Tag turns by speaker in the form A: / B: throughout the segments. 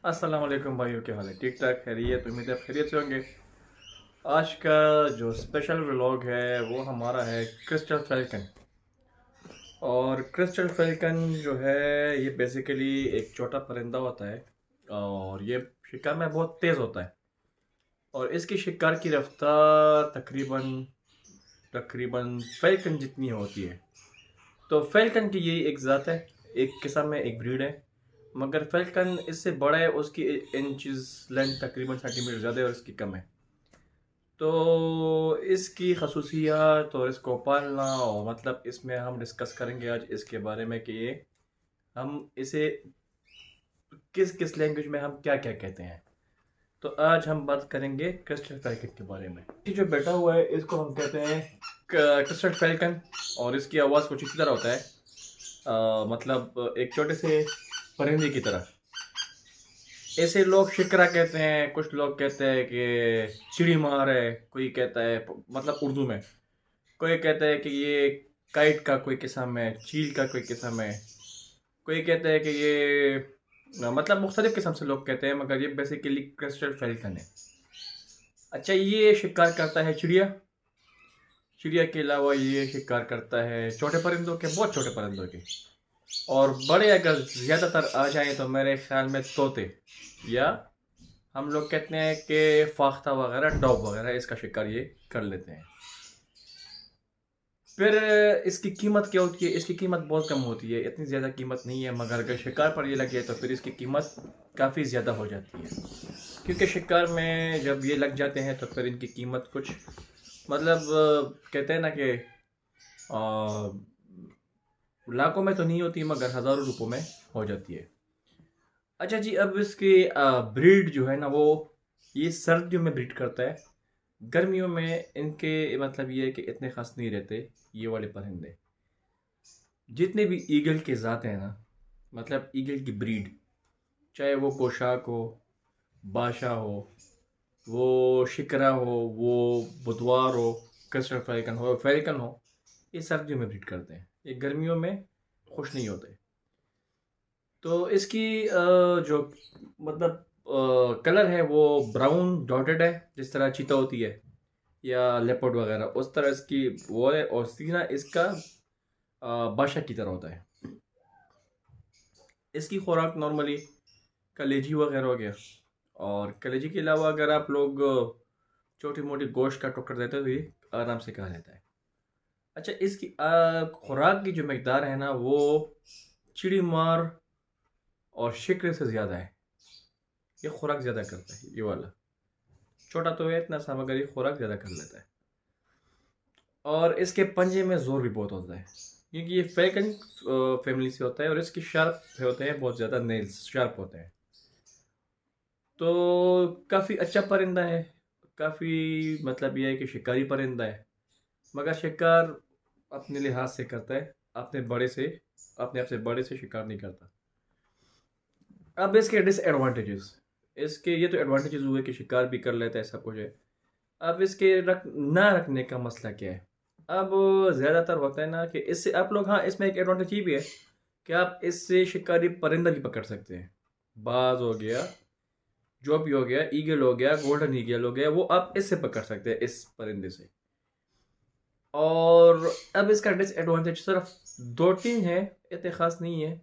A: अस्सलाम वालेकुम भाइयों, क्या हाल है? ठीक ठाक, खैरियत? उम्मीद है खैरियत से होंगे। आज का जो स्पेशल व्लॉग है वो हमारा है क्रिस्टल फैल्कन। और क्रिस्टल फैल्कन जो है ये बेसिकली एक छोटा परिंदा होता है और ये शिकार में बहुत तेज़ होता है। और इसकी शिकार की रफ्तार तकरीबन तकरीबन फैल्कन जितनी होती है। तो फैल्कन की यही एक ज़ात है, एक किस्म में एक ब्रीड है। मगर फैल्कन इससे बड़ा है, उसकी इंचज़ लेंथ तकरीबन सेंटीमीटर ज़्यादा है और इसकी कम है। तो इसकी खसूसियात और इसको पालना और मतलब इसमें हम डिस्कस करेंगे आज इसके बारे में कि ये हम इसे किस किस लैंग्वेज में हम क्या क्या कहते हैं। तो आज हम बात करेंगे क्रिस्टल फैल्कन के बारे में। ये जो बैठा हुआ है इसको हम कहते हैं क्रिस्टल फैल्कन। और इसकी आवाज़ कुछ इसी तरह होता है, मतलब एक छोटे से परिंदे की तरह। ऐसे लोग शिकरा कहते हैं, कुछ लोग कहते हैं कि चिड़ी मार है, कोई कहता है मतलब उर्दू में, कोई कहता है कि ये काइट का कोई किस्म है, चील का कोई किस्म है, कोई कहता है कि ये मतलब मुख्तलिफ किस्म से लोग कहते हैं, मगर ये बेसिकली क्रिस्टल फैल्कन है। अच्छा, ये शिकार करता है चिड़िया। चिड़िया के अलावा ये शिकार करता है छोटे परिंदों के, बहुत छोटे परिंदों के। और बड़े अगर ज़्यादातर आ जाएं तो मेरे ख्याल में तोते, या हम लोग कहते हैं कि फाख्ता वगैरह, डॉग वगैरह, इसका शिकार ये कर लेते हैं। फिर इसकी कीमत क्या होती है? इसकी कीमत बहुत कम होती है, इतनी ज़्यादा कीमत नहीं है, मगर अगर शिकार पर ये लगे तो फिर इसकी कीमत काफ़ी ज़्यादा हो जाती है। क्योंकि शिकार में जब ये लग जाते हैं तो फिर इनकी कीमत कुछ मतलब कहते हैं ना कि लाखों में तो नहीं होती, मगर हज़ारों रुपयों में हो जाती है। अच्छा जी, अब इसकी ब्रीड जो है ना, वो ये सर्दियों में ब्रीड करता है। गर्मियों में इनके मतलब ये है कि इतने खास नहीं रहते ये वाले परिंदे। जितने भी ईगल के ज़ात हैं ना, मतलब ईगल की ब्रीड, चाहे वो गोशाक हो, बादशाह हो, वो शिकरा हो, वो बुधवार हो, क्रिस्टल फैल्कन हो, फैल्कन हो, ये सर्दियों में ब्रीड करते हैं, ये गर्मियों में खुश नहीं होते। तो इसकी जो मतलब कलर है वो ब्राउन डॉटेड है, जिस तरह चीता होती है या लेपर्ड वगैरह, उस तरह इसकी वो है। और सीना इसका बादशाह की तरह होता है। इसकी खुराक नॉर्मली कलेजी वगैरह हो गया। और कलेजी के अलावा अगर आप लोग छोटी मोटी गोश्त का टुकड़ा देते हो तो ये आराम से खा लेता है। अच्छा, इसकी खुराक की जो मकदार है ना, वो चिड़ी मार और शिकर से ज़्यादा है। ये खुराक ज़्यादा करता है ये वाला। छोटा तो है इतना सा, मगर ये खुराक ज़्यादा कर लेता है। और इसके पंजे में ज़ोर भी बहुत होता है, क्योंकि ये फैल्कन फैमिली से होता है और इसकी शार्प होते हैं, बहुत ज़्यादा नेल्स शार्प होते हैं। तो काफ़ी अच्छा परिंदा है, काफ़ी मतलब ये है कि शिकारी परिंदा है, मगर शिकार अपने लिहाज से करता है, अपने आप से बड़े से शिकार नहीं करता। अब इसके डिसएडवांटेजेस, इसके ये तो एडवांटेजेस हुए कि शिकार भी कर लेता है, सब कुछ है। अब इसके ना रखने का मसला क्या है? अब ज़्यादातर होता है ना कि इससे आप लोग, हाँ, इसमें एक एडवांटेज ये भी है कि आप इससे शिकारी परिंदा भी पकड़ सकते हैं। बाज हो गया, जो भी हो गया, ईगल हो गया, गोल्डन ईगल हो गया, वो आप इससे पकड़ सकते हैं, इस परिंदे से। और अब इसका डिसएडवांटेज सिर्फ दो तीन है, इतने ख़ास नहीं है।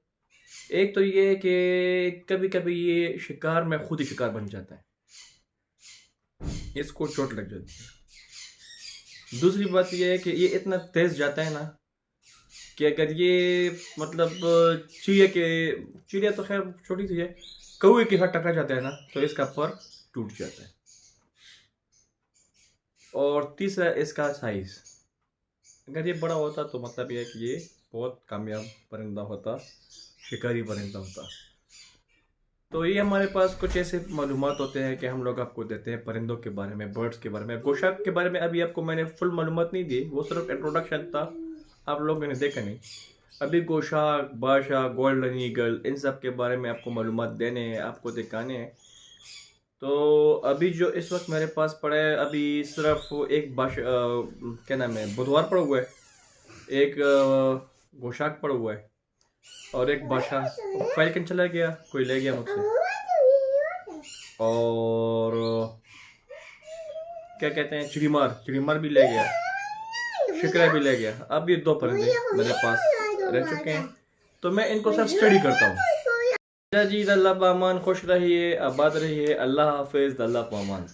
A: एक तो ये है कि कभी कभी ये शिकार में खुद ही शिकार बन जाता है, इसको चोट लग जाती है। दूसरी बात ये है कि ये इतना तेज़ जाता है ना कि अगर ये मतलब चिड़िया तो खैर छोटी सी है, कौवे के साथ टकरा जाता है ना तो इसका पर टूट जाता है। और तीसरा इसका साइज, अगर ये बड़ा होता तो मतलब ये है कि ये बहुत कामयाब परिंदा होता, शिकारी परिंदा होता। तो ये हमारे पास कुछ ऐसे मालूमात होते हैं कि हम लोग आपको देते हैं परिंदों के बारे में, बर्ड्स के बारे में। गोशाक के बारे में अभी आपको मैंने फुल मालूमात नहीं दी, वो सिर्फ इंट्रोडक्शन था, आप लोगों ने देखा नहीं। अभी गोशाक, बादशाह, गोल्डन ईगल, इन सब के बारे में आपको मालूमात देने हैं, आपको दिखाने हैं। तो अभी जो इस वक्त मेरे पास पड़ा है, अभी सिर्फ एक क्या नाम है, बुधवार पड़ा हुआ है, एक गोशाक पड़ा हुआ है, और एक बादशाह। फैल्कन चला गया, कोई ले गया मुझसे। और क्या कहते हैं, चिड़ीमार भी ले गया, शिकरा भी ले गया। अब ये 2 परिंदे मेरे पास रह चुके हैं, तो मैं इनको सब स्टडी करता हूँ। जी अल्लाह पामान, खुश रहिए, आबाद रहिए, अल्लाह हाफिज, अल्लाह पामान।